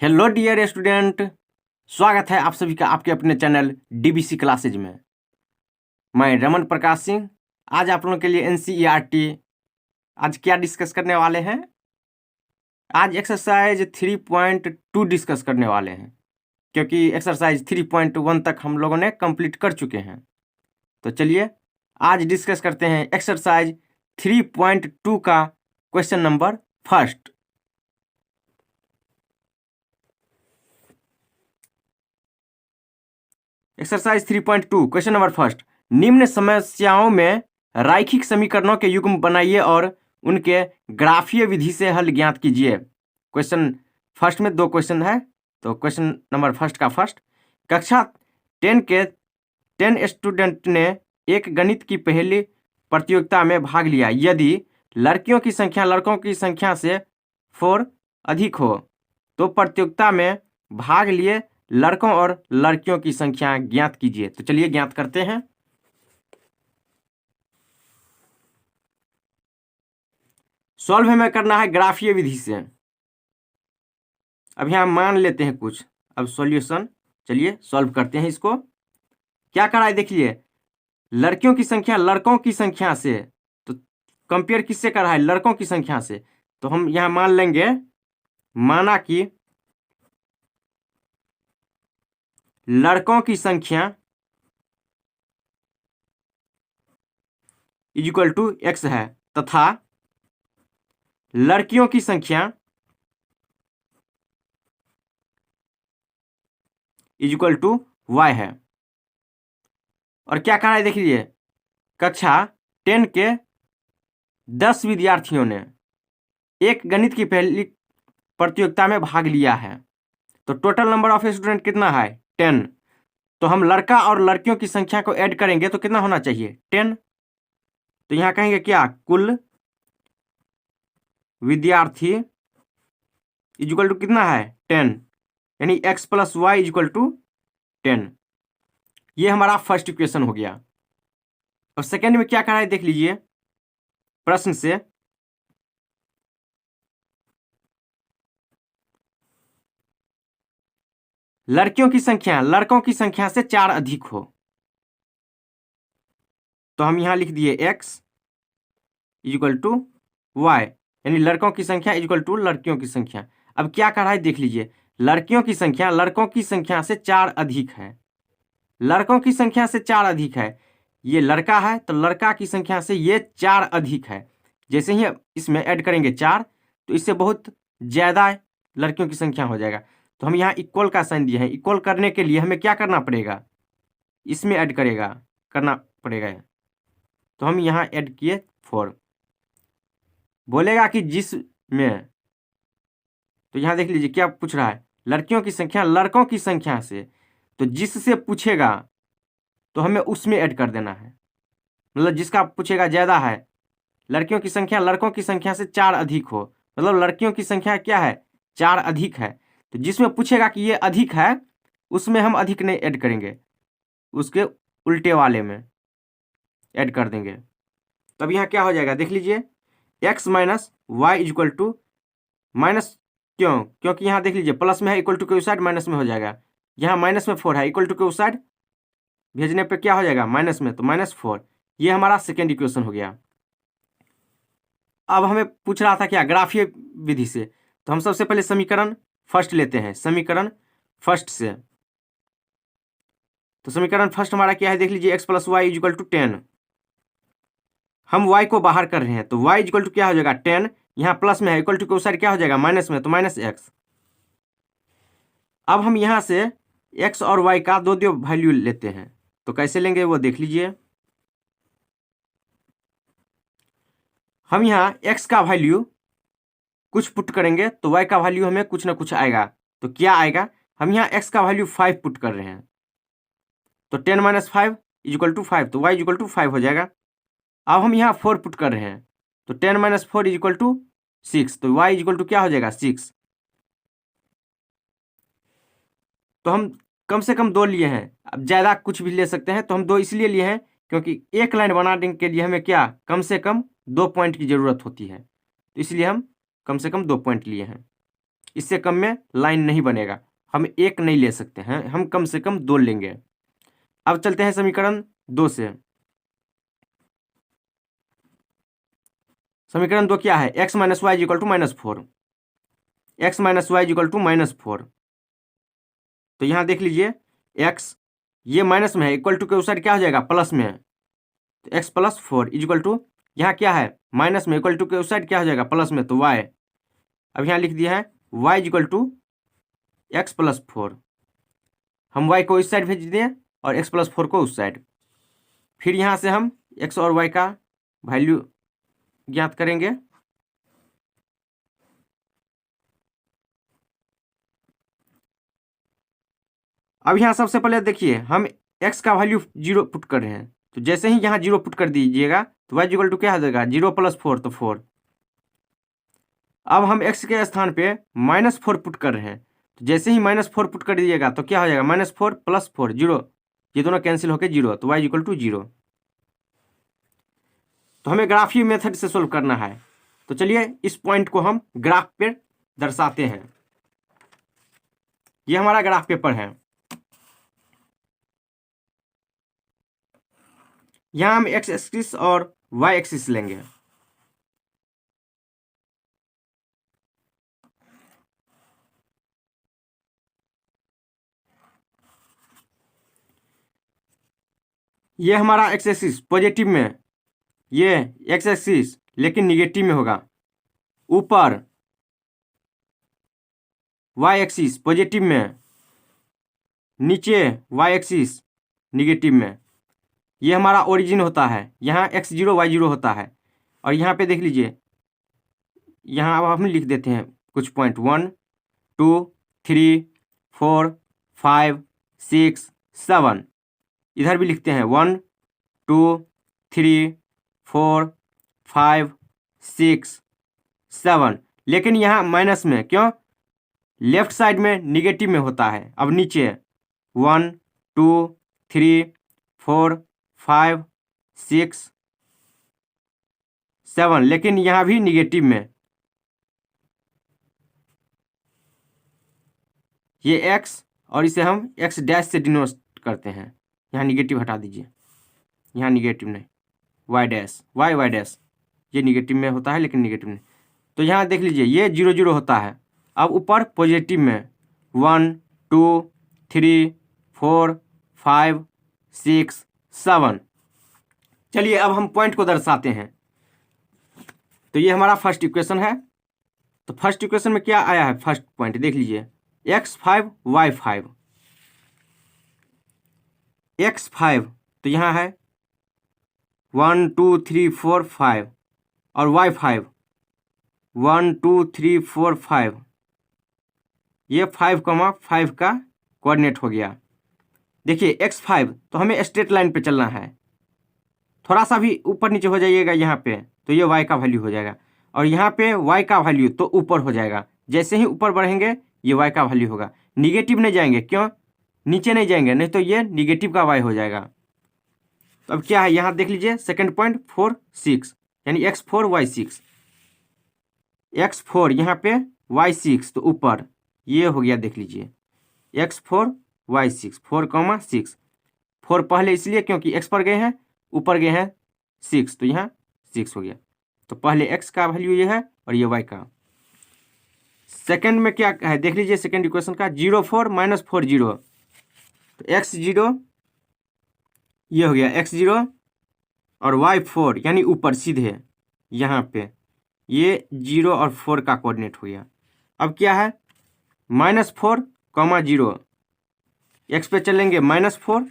Hello dear student, स्वागत है आप सभी का आपके अपने चैनल डीबीसी क्लासेज में। मैं रमन प्रकाश सिंह आज आप लोगों के लिए एनसीईआरटी आज क्या डिस्कस करने वाले हैं। आज एक्सरसाइज 3.2 डिस्कस करने वाले हैं, क्योंकि एक्सरसाइज 3.1 तक हम लोगों ने कंप्लीट कर चुके हैं। तो चलिए आज डिस्कस करते हैं एक्सरसाइज 3.2 का question number first. Exercise 3.2 question number first. निम्न समस्याओं में रैखिक समीकरणों के युग्म बनाइए और उनके ग्राफीय विधि से हल ज्ञात कीजिए। क्वेश्चन फर्स्ट में दो क्वेश्चन है, तो क्वेश्चन नंबर फर्स्ट का फर्स्ट। कक्षा 10 के 10 स्टूडेंट ने एक गणित की पहली प्रतियोगिता में भाग लिया। यदि लड़कियों की संख्या लड़कों की संख्या से 4 अधिक हो तो प्रतियोगिता में भाग लिए लड़कों और लड़कियों की संख्या ज्ञात कीजिए। तो चलिए ज्ञात करते हैं। सॉल्व हमें करना है ग्राफीय विधि से। अब यहां मान लेते हैं कुछ, अब सॉल्यूशन चलिए सॉल्व करते हैं। इसको क्या करा है देखिए, लड़कियों की संख्या लड़कों की संख्या से, तो कंपेयर किससे करा है, लड़कों की संख्या से। तो हम यहां मान लेंगे, माना कि लड़कों की संख्या इक्वल टू एक्स है तथा लड़कियों की संख्या इक्वल टू वाई है। और क्या कहा है देख लीजिए, कक्षा 10 के 10 विद्यार्थियों ने एक गणित की पहली प्रतियोगिता में भाग लिया है। तो टोटल नंबर ऑफ स्टूडेंट कितना है, 10। तो हम लड़का और लड़कियों की संख्या को ऐड करेंगे तो कितना होना चाहिए, 10। तो यहां कहेंगे क्या, कुल विद्यार्थी इक्वल टू कितना है, 10, यानी x plus y equal to 10। ये हमारा फर्स्ट इक्वेशन हो गया। और सेकेंड में क्या करा है देख लीजिए प्रश्न से, लड़कियों की संख्या लड़कों की संख्या से 4 अधिक हो। तो हम यहां लिख दिए x इक्वल टू वाई, यानी लड़कों की संख्या इक्वल टू लड़कियों की संख्या। अब क्या करा है देख लीजिए, लड़कियों की संख्या लड़कों की संख्या से 4 अधिक है, लड़कों की संख्या से 4 अधिक है। ये लड़का है तो लड़का की संख्या से ये 4 अधिक है। जैसे ही इसमें ऐड करेंगे 4, तो इससे बहुत ज़्यादा लड़कियों की संख्या हो जाएगा। तो हम यहाँ इक्वल का साइन दिए हैं। इक्वल करने के लिए हमें क्या करना पड़ेगा, इसमें ऐड करना पड़ेगा। तो हम यहाँ ऐड किए 4। बोलेगा कि जिसमें, तो यहाँ देख लीजिए क्या पूछ रहा है, लड़कियों की संख्या लड़कों की संख्या से, तो जिससे पूछेगा तो हमें उसमें ऐड कर देना है। मतलब जिसका पूछेगा ज़्यादा है, लड़कियों की संख्या लड़कों की संख्या से 4 अधिक हो, मतलब लड़कियों की संख्या क्या है, 4 अधिक है। तो जिसमें पूछेगा कि ये अधिक है उसमें हम अधिक नहीं ऐड करेंगे, उसके उल्टे वाले में ऐड कर देंगे। तब यहाँ क्या हो जाएगा देख लीजिए, x minus y equal to minus, क्योंकि यहाँ देख लीजिए प्लस में है, इक्वल टू के उस साइड माइनस में हो जाएगा। यहाँ माइनस में 4 है, इक्वल टू के उस साइड भेजने पे क्या हो जाएगा, माइनस में, तो -4। ये हमारा सेकेंड इक्वेशन हो गया। अब हमें पूछ रहा था क्या, ग्राफीय विधि से। तो हम सबसे पहले समीकरण फर्स्ट लेते हैं, समीकरण फर्स्ट से। तो समीकरण फर्स्ट हमारा क्या है देख लीजिए, x plus y equal to 10। हम y को बाहर कर रहे हैं तो y इक्वल टू क्या हो जाएगा, 10। यहाँ प्लस में है, इक्वल टू के उस साइड क्या हो जाएगा, माइनस में, तो -x। अब हम यहाँ से x और y का दो वैल्यू लेते हैं। तो कैसे लेंगे वो देख लीजिए। हम यहाँ x का वैल्यू कुछ पुट करेंगे तो y का वैल्यू हमें कुछ ना कुछ आएगा। तो क्या आएगा, हम यहाँ x का वैल्यू 5 पुट कर रहे हैं, तो 10 माइनस 5 इक्वल टू 5, तो y इक्वल टू 5 हो जाएगा। अब हम यहाँ 4 पुट कर रहे हैं, तो 10 माइनस 4 इक्वल टू 6, तो y इक्वल टू क्या हो जाएगा, 6। तो हम कम से कम 2 लिए हैं, अब ज़्यादा कुछ भी ले सकते हैं। तो हम 2 इसलिए लिए हैं क्योंकि एक लाइन बनाने के लिए हमें क्या, कम से कम 2 पॉइंट की ज़रूरत होती है। तो इसलिए हम कम से कम 2 पॉइंट लिए हैं। इससे कम में लाइन नहीं बनेगा, हम एक नहीं ले सकते हैं, हम कम से कम 2 लेंगे। अब चलते हैं समीकरण 2 से। समीकरण 2 क्या है? x minus y equal to -4, x minus y equal to -4। तो यहाँ देख लीजिए x ये माइनस में है, इक्वल टू के उस साइड क्या हो जाएगा? प्लस में है, तो x प्लस 4 इक्वल टू, यहाँ क्या है? माइनस में, इक्वल टू के उस साइड क्या हो जाएगा? प्लस में, तो y। अब यहाँ लिख दिया है y equal to x plus 4। हम y को इस साइड भेज दिए और x प्लस 4 को उस साइड। फिर यहाँ से हम x और y का वैल्यू ज्ञात करेंगे। अब यहाँ सबसे पहले देखिए हम x का वैल्यू 0 पुट कर रहे हैं, तो जैसे ही यहाँ 0 पुट कर दीजिएगा तो y इक्वल टू क्या हो जाएगा? 0 प्लस 4, तो 4। अब हम x के स्थान पे -4 पुट कर रहे हैं, तो जैसे ही -4 पुट कर दीजिएगा तो क्या हो जाएगा? -4 प्लस 4 0, ये दोनों कैंसिल होकर 0, तो y इक्वल टू 0। तो हमें ग्राफीय मेथड से सोल्व करना है, तो चलिए इस पॉइंट को हम ग्राफ पे दर्शाते हैं। ये हमारा ग्राफ पेपर है। यहाँ हम x एक्सिस और y एक्सिस लेंगे। ये हमारा x एक्सिस पॉजिटिव में, ये x एक्सिस लेकिन निगेटिव में होगा। ऊपर y एक्सिस पॉजिटिव में, नीचे y एक्सिस निगेटिव में। ये हमारा ओरिजिन होता है, यहाँ x0 y0 होता है। और यहाँ पे देख लीजिए, यहाँ अब हम लिख देते हैं कुछ पॉइंट 1 2 3 4 5 6 7। इधर भी लिखते हैं 1 2 3 4 5 6 7, लेकिन यहाँ माइनस में, क्यों? लेफ्ट साइड में निगेटिव में होता है। अब नीचे 1 2 3 4 5 6 7, लेकिन यहाँ भी निगेटिव में। ये x और इसे हम x डैश से डिनोट करते हैं। यहाँ निगेटिव हटा दीजिए, यहाँ निगेटिव नहीं, y डैश y डैश, ये निगेटिव में होता है लेकिन निगेटिव नहीं। तो यहाँ देख लीजिए ये 0 0 होता है। अब ऊपर पॉजिटिव में 1 2 3 4 5 6 7। चलिए अब हम पॉइंट को दर्शाते हैं। तो ये हमारा फर्स्ट इक्वेशन है। तो फर्स्ट इक्वेशन में क्या आया है? फर्स्ट पॉइंट देख लीजिए, x5 y5, x5 तो यहाँ है 1 2 3 4 5, और y5 1 2 3 4 5, ये 5,5 का कोऑर्डिनेट हो गया। देखिए x5 तो हमें स्ट्रेट लाइन पे चलना है, थोड़ा सा भी ऊपर नीचे हो जाइएगा यहाँ पे तो ये y का वैल्यू हो जाएगा, और यहाँ पे y का वैल्यू तो ऊपर हो जाएगा। जैसे ही ऊपर बढ़ेंगे ये y का वैल्यू होगा। निगेटिव नहीं जाएंगे, क्यों? नीचे नहीं जाएंगे, नहीं तो ये निगेटिव का y हो जाएगा। तो अब क्या है यहाँ देख लीजिए, सेकंड पॉइंट 4 6, यानी x4 y6, x4 यहाँ पे y6 तो ऊपर ये हो गया। देख लीजिए x4 y6, 4,6, 4 पहले इसलिए क्योंकि x पर गए हैं, ऊपर गए हैं 6, तो यहाँ 6 हो गया। तो पहले x का वैल्यू ये है और ये y का। सेकंड में क्या है देख लीजिए, सेकंड इक्वेशन का 0 4 -4 0, तो x0 ये हो गया x0 और y4 यानी ऊपर सीधे यहाँ पे ये 0 और 4 का कोऑर्डिनेट हो गया। अब क्या है -4, -0, x पे चलेंगे -4,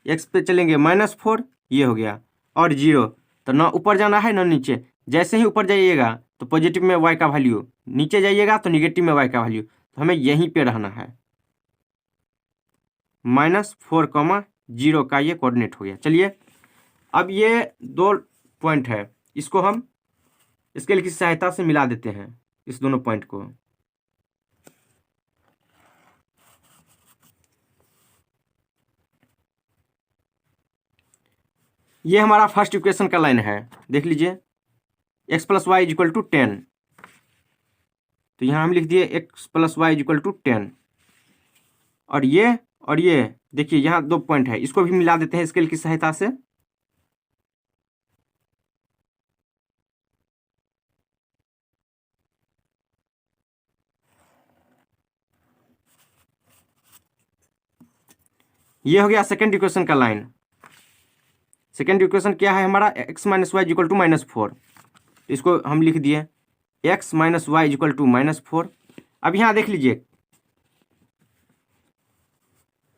x पे चलेंगे -4, ये हो गया, और 0, तो ना ऊपर जाना है ना नीचे। जैसे ही ऊपर जाइएगा तो पॉजिटिव में y का वैल्यू, नीचे जाइएगा तो निगेटिव में y का वैल्यू, तो हमें यहीं पे रहना है। -4, 0 का ये कोऑर्डिनेट हो गया। चलिए अब ये 2 पॉइंट है, इसको हम स्केल की सहायता से मिला देते हैं, इस दोनों पॉइंट को। ये हमारा फर्स्ट इक्वेशन का लाइन है, देख लीजिए x + y = 10। तो यहाँ हम लिख दिए x plus y equal to 10। और ये देखिए यहाँ 2 पॉइंट है, इसको भी मिला देते हैं स्केल की सहायता से। ये हो गया सेकेंड इक्वेशन का लाइन। सेकेंड इक्वेशन क्या है हमारा, x minus y equal to -4। इसको हम लिख दिए x minus y equal to -4। अब यहाँ देख लीजिए,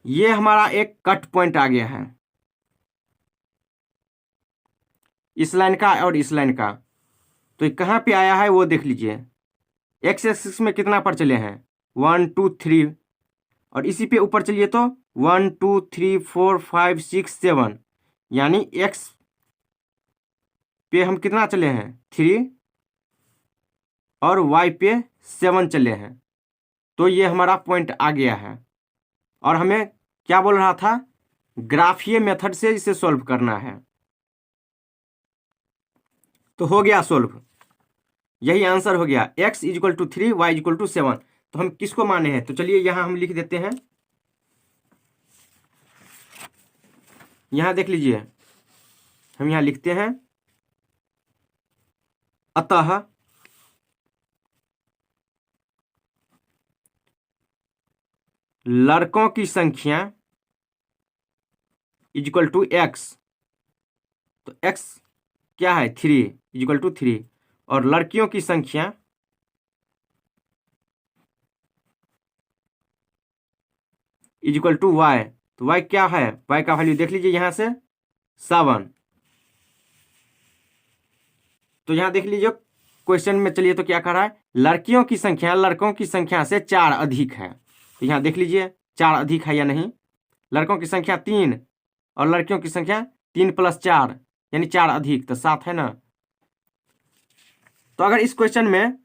ये हमारा एक कट पॉइंट आ गया है, इस लाइन का और इस लाइन का। तो ये कहाँ पे आया है वो देख लीजिए। x एक्सिस में कितना पर चले हैं, 1 2 3, और इसी पे ऊपर चलिए तो 1 2 3 4 5 6 7, यानी x पे हम कितना चले हैं 3, और y पे 7 चले हैं। तो ये हमारा पॉइंट आ गया है। और हमें क्या बोल रहा था, ग्राफीय मेथड से इसे सॉल्व करना है। तो हो गया सॉल्व, यही आंसर हो गया, x equal to 3 y equal to 7। तो हम किसको माने हैं, तो चलिए यहाँ हम लिख देते हैं। यहाँ देख लीजिए, हम यहाँ लिखते हैं, अतः लड़कों की संख्या इक्वल टू x, तो x क्या है 3 इक्वल टू 3, और लड़कियों की संख्या इक्वल टू y, तो y क्या है, y का वैल्यू देख लीजिए यहाँ से 7। तो यहाँ देख लीजिए क्वेश्चन में, चलिए तो क्या कह रहा है, लड़कियों की संख्या लड़कों की संख्या से 4 अधिक है। तो यहाँ देख लीजिए 4 अधिक है या नहीं। लड़कों की संख्या 3 और लड़कियों की संख्या 3 प्लस 4 यानी 4 अधिक, तो 7 है ना। तो अगर इस क्वेश्चन में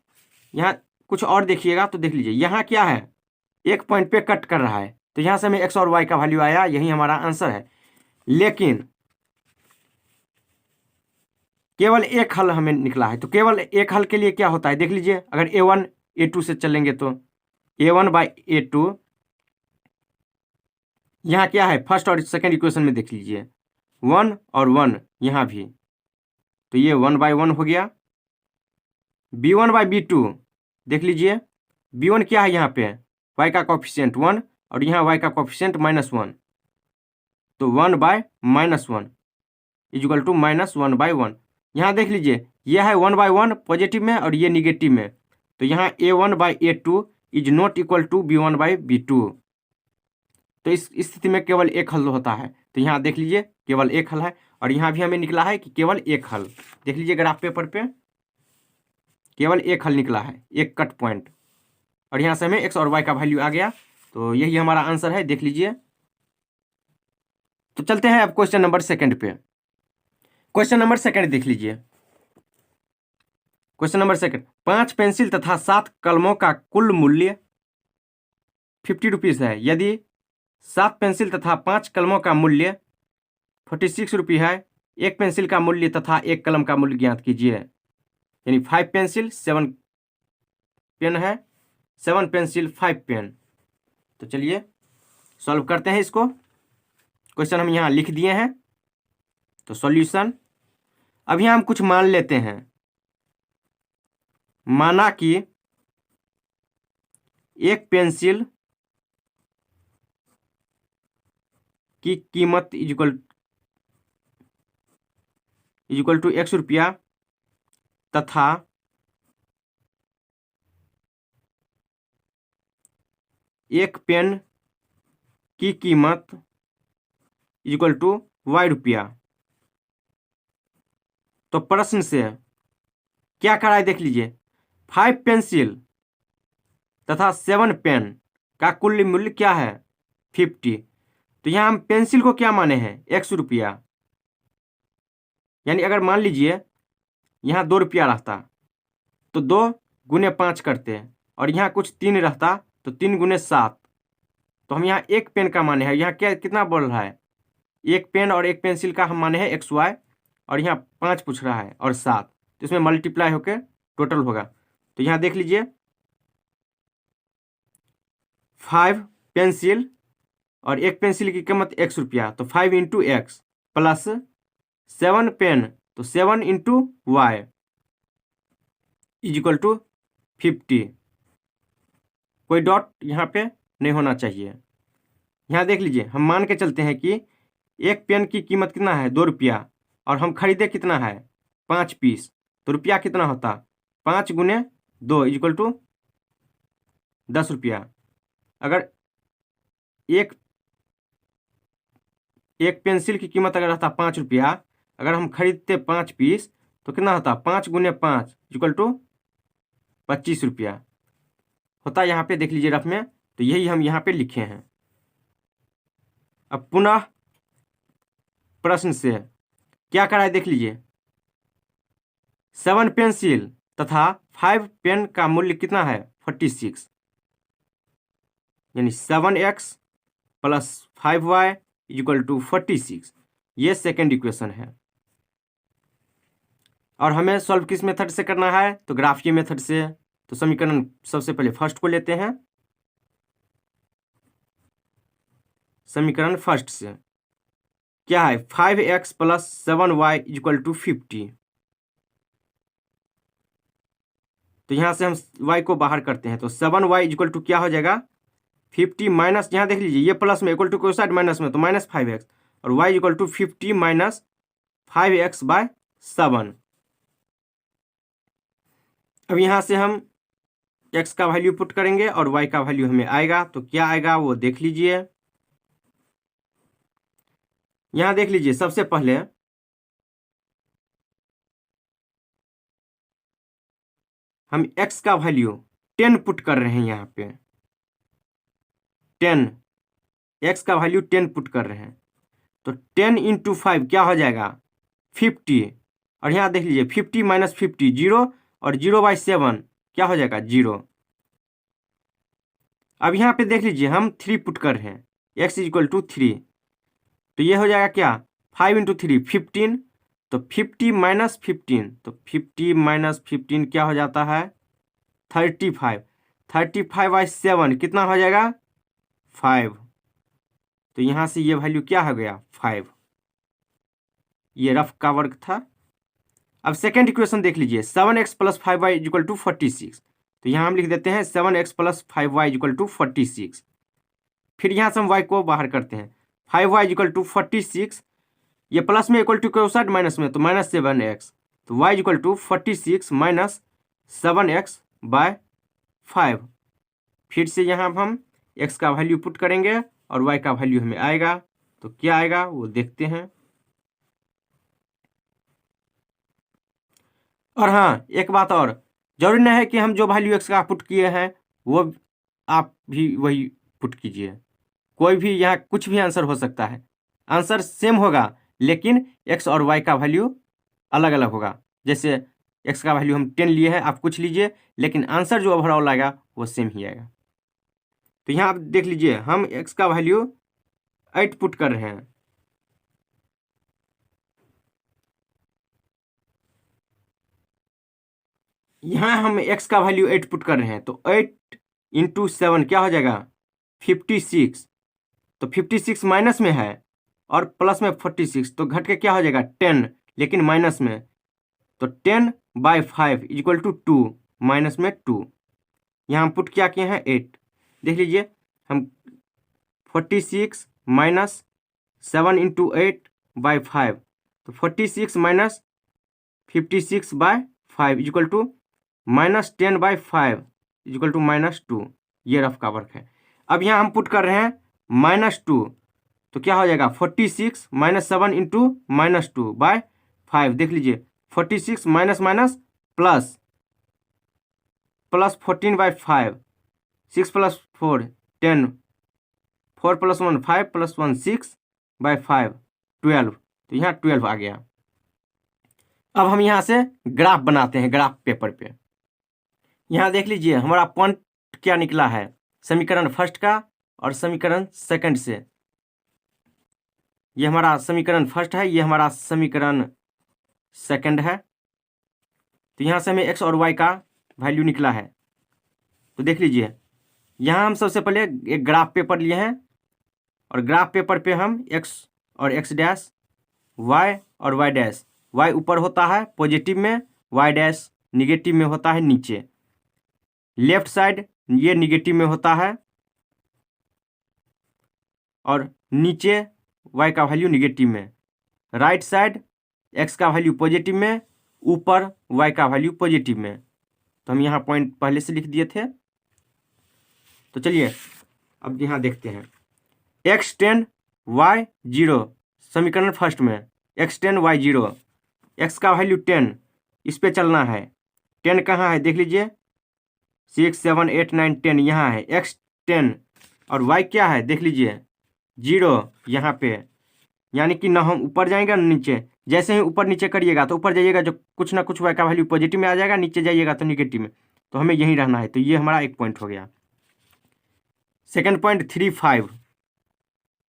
यहाँ कुछ और देखिएगा तो देख लीजिए, यहाँ क्या है, एक पॉइंट पे कट कर रहा है, तो यहाँ से हमें x और y का वैल्यू आया, यही हमारा आंसर है। लेकिन केवल एक हल हमें निकला है, तो केवल एक हल के लिए क्या होता है देख लीजिए। अगर a1 a2 से चलेंगे तो a1 बाई a2, यहाँ क्या है फर्स्ट और सेकेंड इक्वेशन में देख लीजिए 1 और 1 यहाँ भी, तो ये 1 बाई 1 हो गया। b1 बाई b2 देख लीजिए, b1 क्या है यहाँ पे, y का कोफिशिएंट 1 और यहाँ y का कोफिशिएंट -1, तो 1 बाय -1 इक्वल टू -1 बाई 1। यहाँ देख लीजिए, यह है 1 बाई 1 पॉजिटिव में और ये निगेटिव में, तो यहाँ a1 by a2 is not equal to b1 by b2। तो इस स्थिति में केवल एक हल होता है, तो यहाँ देख लीजिए केवल एक हल है। और यहाँ भी हमें निकला है कि केवल एक हल, देख लीजिए ग्राफ पेपर पे केवल एक हल निकला है, एक कट पॉइंट, और यहाँ से हमें x और y का वैल्यू आ गया। तो यही हमारा आंसर है, देख लीजिए। तो चलते हैं अब क्वेश्चन नंबर सेकंड पे। क्वेश्चन नंबर सेकंड देख लीजिए। क्वेश्चन नंबर सेकंड, 5 पेंसिल तथा 7 कलमों का कुल मूल्य 50 रुपीज़ है। यदि 7 पेंसिल तथा 5 कलमों का मूल्य 46 रुपये है, एक पेंसिल का मूल्य तथा एक कलम का मूल्य ज्ञात कीजिए। यानी 5 पेंसिल 7 पेन है, 7 पेंसिल 5 पेन। तो चलिए सॉल्व करते हैं इसको। क्वेश्चन हम यहाँ लिख दिए हैं, तो सॉल्यूशन, अब यहाँ हम कुछ मान लेते हैं। माना कि एक पेंसिल की कीमत इक्वल टू x रुपया तथा एक पेन की कीमत इक्वल टू y रुपया। तो प्रश्न से क्या करा है देख लीजिए, 5 पेंसिल तथा 7 पेन का कुल मूल्य क्या है 50। तो यहाँ हम पेंसिल को क्या माने हैं x रुपया, यानी अगर मान लीजिए यहाँ 2 रुपया रहता तो 2 गुने 5 करते, और यहाँ कुछ 3 रहता तो 3 गुने 7। तो हम यहाँ एक पेन का माने हैं, यहाँ क्या कितना बोल रहा है, एक पेन और एक पेंसिल का हम माने हैं XY, और यहाँ 5 पूछ रहा है और 7, तो इसमें मल्टीप्लाई होकर टोटल होगा। तो यहाँ देख लीजिए 5 पेंसिल और एक पेंसिल की कीमत ₹1, तो 5 इंटू एक्स प्लस 7 पेन, तो 7 into y is equal to 50। कोई डॉट यहाँ पे नहीं होना चाहिए। यहाँ देख लीजिए, हम मान के चलते हैं कि एक पेन की कीमत कितना है ₹2 और हम खरीदे कितना है 5 पीस, तो रुपया कितना होता 5 गुने 2 इज इक्वल टू ₹10। अगर एक पेंसिल की कीमत अगर रहता ₹5, अगर हम खरीदते 5 पीस तो कितना होता 5 गुने 5 इक्वल टू ₹25 होता। यहाँ पे देख लीजिए रफ में, तो यही हम यहाँ पे लिखे हैं। अब पुनः प्रश्न से क्या कराए देख लीजिए, 7 पेंसिल तथा 5 पेन का मूल्य कितना है 46, यानी 7x plus 5y equal to 46। ये सेकेंड इक्वेशन है। और हमें सॉल्व किस मेथड से करना है, तो ग्राफीय मेथड से। तो समीकरण सबसे पहले फर्स्ट को लेते हैं। समीकरण फर्स्ट से क्या है 5x plus 7y equal to 50। तो यहां से हम y को बाहर करते हैं, तो 7y इक्वल टू क्या हो जाएगा 50 माइनस, यहाँ देख लीजिए ये प्लस में इक्वल टू कोई साइड माइनस में, तो माइनस 5x और y equal to 50 minus 5x by 7। अब यहाँ से हम x का वैल्यू पुट करेंगे और y का वैल्यू हमें आएगा, तो क्या आएगा वो देख लीजिए। यहाँ देख लीजिए, सबसे पहले हम x का वैल्यू 10 पुट कर रहे हैं। यहाँ पे 10, x का वैल्यू 10 पुट कर रहे हैं, तो 10 इंटू 5 क्या हो जाएगा 50। और यहाँ देख लीजिए 50 माइनस 50 0 और 0/7 क्या हो जाएगा 0। अब यहाँ पे देख लीजिए हम 3 पुट कर रहे हैं, x इक्वल टू 3, तो ये हो जाएगा क्या 5 इंटू 3 15, तो 50 माइनस 15, तो 50 माइनस 15 क्या हो जाता है 35। 35/7 कितना हो जाएगा 5, तो यहाँ से ये वैल्यू क्या हो गया 5। ये रफ का वर्ग था। अब सेकेंड इक्वेशन देख लीजिए, 7x plus 5y equal to 46, तो यहाँ हम लिख देते हैं 7x plus 5y equal to 46। फिर यहाँ से हम y को बाहर करते हैं, 5y इक्वल टू 46, ये प्लस में इक्वल टू क्यों साइड माइनस में, तो माइनस 7x, तो y equal to 46 minus 7x by 5। फिर से यहाँ हम x का वैल्यू पुट करेंगे और y का वैल्यू हमें आएगा, तो क्या आएगा वो देखते हैं। और हाँ, एक बात और, जरूरी नहीं है कि हम जो वैल्यू x का पुट किए हैं वो आप भी वही पुट कीजिए। कोई भी यहाँ कुछ भी आंसर हो सकता है, आंसर सेम होगा लेकिन x और y का वैल्यू अलग अलग होगा। जैसे x का वैल्यू हम 10 लिए हैं, आप कुछ लीजिए, लेकिन आंसर जो ओवरऑल आएगा वो सेम ही आएगा। तो यहाँ आप देख लीजिए, हम x का वैल्यू 8 पुट कर रहे हैं, यहाँ हम x का वैल्यू 8 पुट कर रहे हैं, तो 8 इंटू 7 क्या हो जाएगा 56, तो 56 माइनस में है और प्लस में 46, तो घट के क्या हो जाएगा 10, लेकिन माइनस में, तो 10/5 इक्वल टू 2 माइनस में 2। यहाँ हम पुट क्या किए हैं 8। देख लीजिए, हम 46 माइनस 7 इंटू 8/5, तो 46 minus 56/5 equal to minus 10/5 equal to minus 2। ये रफ का वर्क है। अब यहाँ हम पुट कर रहे हैं -2, तो क्या हो जाएगा 46 माइनस 7 इंटू माइनस 2/5। देख लीजिए 46 minus minus plus 14/5, 6 plus 4 10, 4 plus 1 5 plus 1 6/5 12, तो यहाँ 12 आ गया। अब हम यहाँ से ग्राफ बनाते हैं, ग्राफ पेपर पे। यहाँ देख लीजिए हमारा पॉइंट क्या निकला है समीकरण फर्स्ट का और समीकरण सेकंड से। ये हमारा समीकरण फर्स्ट है, ये हमारा समीकरण सेकंड है। तो यहाँ से हमें x और y का वैल्यू निकला है, तो देख लीजिए यहाँ हम सबसे पहले एक ग्राफ पेपर लिए हैं और ग्राफ पेपर पे हम x और x डैश, y और y डैश, y ऊपर होता है पॉजिटिव में, y डैश निगेटिव में होता है नीचे। लेफ्ट साइड ये निगेटिव में होता है और नीचे y का वैल्यू निगेटिव में। राइट साइड x का वैल्यू पॉजिटिव में, ऊपर y का वैल्यू पॉजिटिव में। तो हम यहाँ पॉइंट पहले से लिख दिए थे। तो चलिए अब यहाँ देखते हैं x10 y0 समीकरण फर्स्ट में x10 y0, x का वैल्यू 10, इस पे चलना है। 10 कहाँ है देख लीजिए, 6 7 8 9 10 यहाँ है x10 और y क्या है देख लीजिए 0 यहाँ पे, यानी कि ना हम ऊपर जाएंगे ना नीचे। जैसे ही ऊपर नीचे करिएगा तो ऊपर जाइएगा जो कुछ ना कुछ y का वैल्यू पॉजिटिव में आ जाएगा, नीचे जाइएगा तो निगेटिव में। तो हमें यहीं रहना है। तो ये हमारा एक पॉइंट हो गया। सेकेंड पॉइंट 3 5,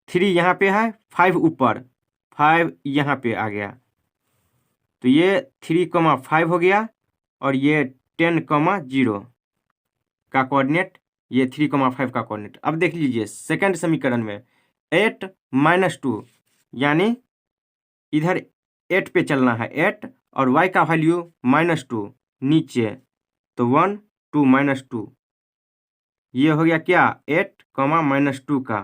3 यहाँ पे है, 5 ऊपर, 5 यहाँ पे आ गया। तो ये 3,5 हो गया और ये 10,0 का कोऑर्डिनेट, ये 3,5 का कोऑर्डिनेट। अब देख लीजिए सेकंड समीकरण में 8 - 2, यानी इधर 8 पे चलना है 8 और y का वैल्यू -2 नीचे, तो 1 2 -2, ये हो गया क्या 8, -2 का।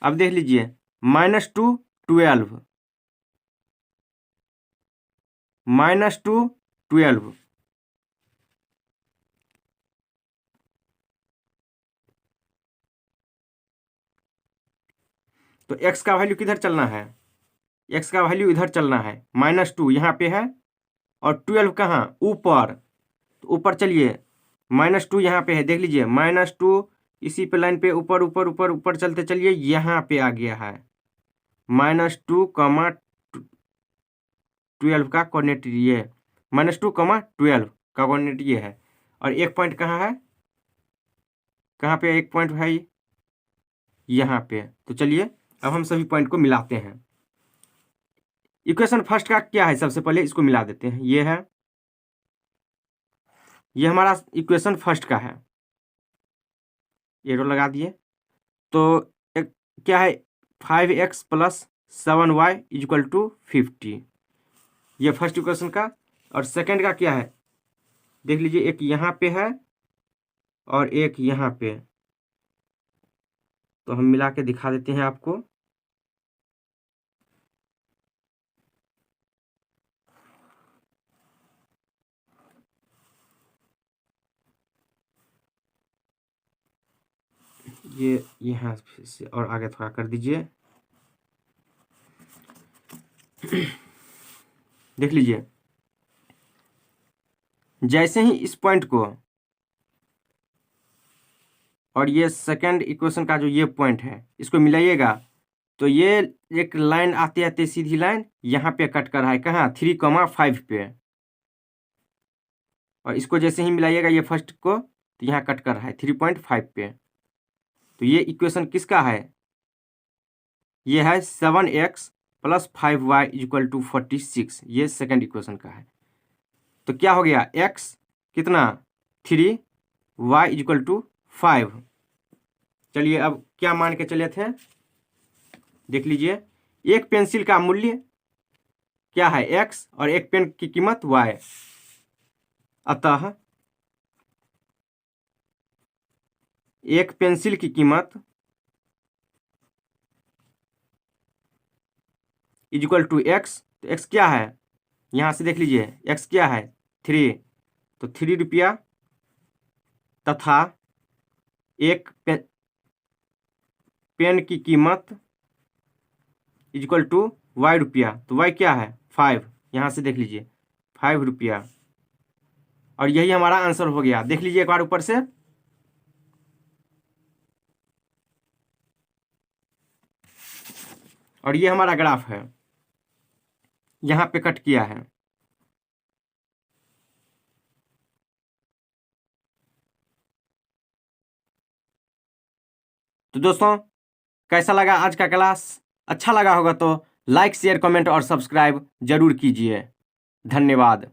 अब देख लीजिए -2 12, -2 12, तो x का वैल्यू किधर चलना है, x का वैल्यू इधर चलना है। -2 यहाँ पे है और 12 कहाँ ऊपर, तो ऊपर चलिए -2 यहाँ पे है देख लीजिए, -2 इसी पे लाइन पे ऊपर ऊपर ऊपर ऊपर चलते चलिए, यहाँ पे आ गया है -2, 12 का कोऑर्डिनेट ये, -2, 12 का कोऑर्डिनेट ये है। और एक पॉइंट कहाँ है, कहाँ पे एक पॉइंट है यहाँ पे। तो चलिए अब हम सभी पॉइंट को मिलाते हैं। इक्वेशन फर्स्ट का क्या है, सबसे पहले इसको मिला देते हैं। ये है, ये हमारा इक्वेशन फर्स्ट का है, एरो लगा दिए। तो एक क्या है 5x + 7y = 50, ये फर्स्ट इक्वेशन का। और सेकंड का क्या है देख लीजिए, एक यहाँ पे है और एक यहाँ पे। तो हम मिला के दिखा देते हैं आपको। ये यहाँ से और आगे थोड़ा कर दीजिए, देख लीजिए जैसे ही इस पॉइंट को और ये सेकंड इक्वेशन का जो ये पॉइंट है इसको मिलाइएगा, तो ये एक लाइन आते आते सीधी लाइन यहाँ पे कट कर रहा है, कहाँ 3,5 पे। और इसको जैसे ही मिलाइएगा ये फर्स्ट को, तो यहाँ कट कर रहा है 3.5 पे। तो ये इक्वेशन किसका है, ये है 7x + 5y = 46, ये सेकंड इक्वेशन का है। तो क्या हो गया x कितना 3, y = 5। चलिए अब क्या मान के चले थे देख लीजिए, एक पेंसिल का मूल्य क्या है x और एक पेन की कीमत y, अतः एक पेंसिल की कीमत = x। तो x क्या है यहाँ से देख लीजिए, x क्या है 3, तो 3 रुपया, तथा एक पेन की कीमत = y रुपया। तो y क्या है 5, यहाँ से देख लीजिए 5 रुपया। और यही हमारा आंसर हो गया, देख लीजिए एक बार ऊपर से। और ये हमारा ग्राफ है, यहाँ पे कट किया है। तो दोस्तों कैसा लगा आज का क्लास, अच्छा लगा होगा तो लाइक शेयर कमेंट और सब्सक्राइब जरूर कीजिए। धन्यवाद।